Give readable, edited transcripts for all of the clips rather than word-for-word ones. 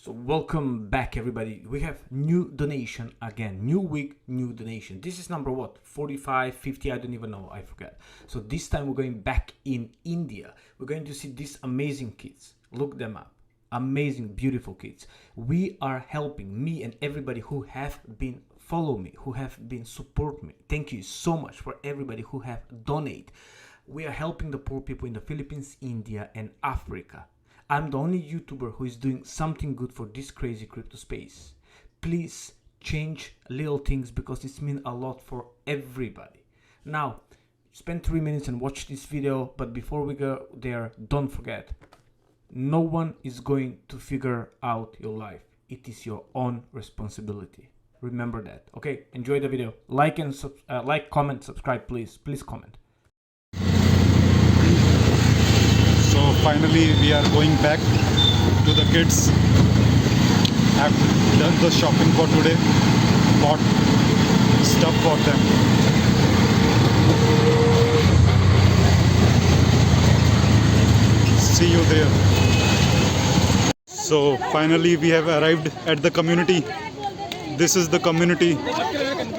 So welcome back everybody. We have new donation again, new week, new donation. This is number what, 45, 50, I don't even know, I forget. So this time we're going back in India. We're going to see these amazing kids. Look them up. Amazing, beautiful kids. We are helping, me and everybody who have been follow me, who have been support me. Thank you so much for everybody who have donate. We are helping the poor people in the Philippines, India and Africa. I'm the only YouTuber who is doing something good for this crazy crypto space. Please change little things because it means a lot for everybody. Now, spend 3 minutes and watch this video, but before we go there, don't forget, no one is going to figure out your life. It is your own responsibility. Remember that. Okay, enjoy the video. Like and comment, subscribe, please. Please comment. So finally we are going back to the kids. Have done the shopping for today, bought stuff for them. See you there. So finally we have arrived at the community. This is the community,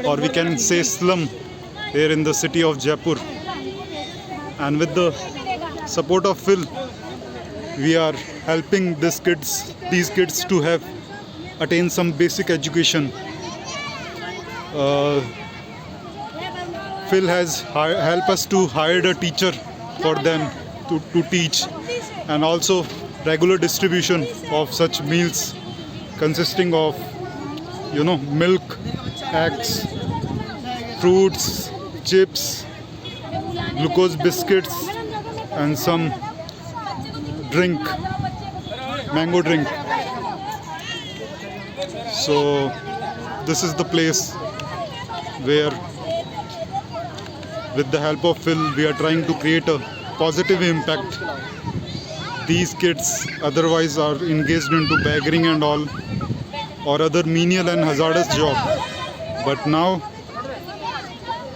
or we can say slum, here in the city of Jaipur. And with the support of Phil, we are helping these kids to have attain some basic education. Phil has helped us to hire a teacher for them to teach, and also regular distribution of such meals consisting of milk, eggs, fruits, chips, glucose biscuits and some drink, mango drink. So this is the place where, with the help of Phil, we are trying to create a positive impact. These kids otherwise are engaged into begging and all, or other menial and hazardous job, but now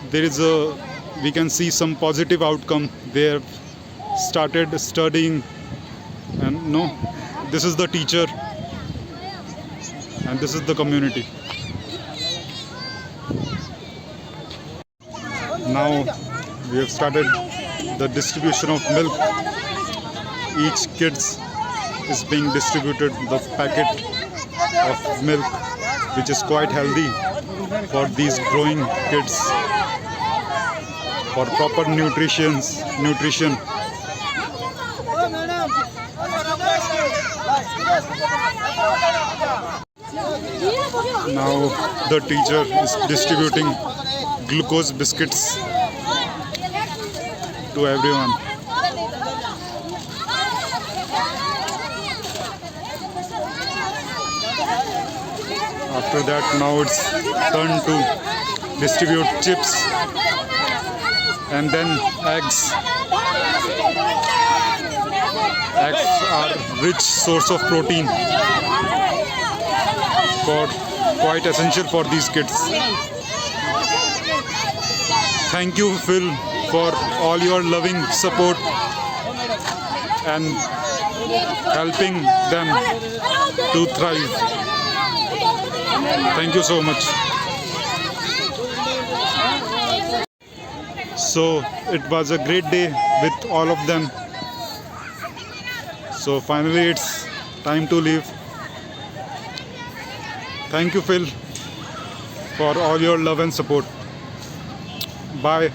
there is we can see some positive outcome. They have started studying, and this is the teacher and this is the community. Now we have started the distribution of milk. Each kids is being distributed the packet of milk, which is quite healthy for these growing kids, for proper nutrition. Now the teacher is distributing glucose biscuits to everyone. After that, now it's turn to distribute chips and then eggs. Eggs are rich source of protein, quite essential for these kids. Thank you, Phil, for all your loving support and helping them to thrive. Thank you so much. So it was a great day with all of them. So finally it's time to leave. Thank you, Phil, for all your love and support. Bye.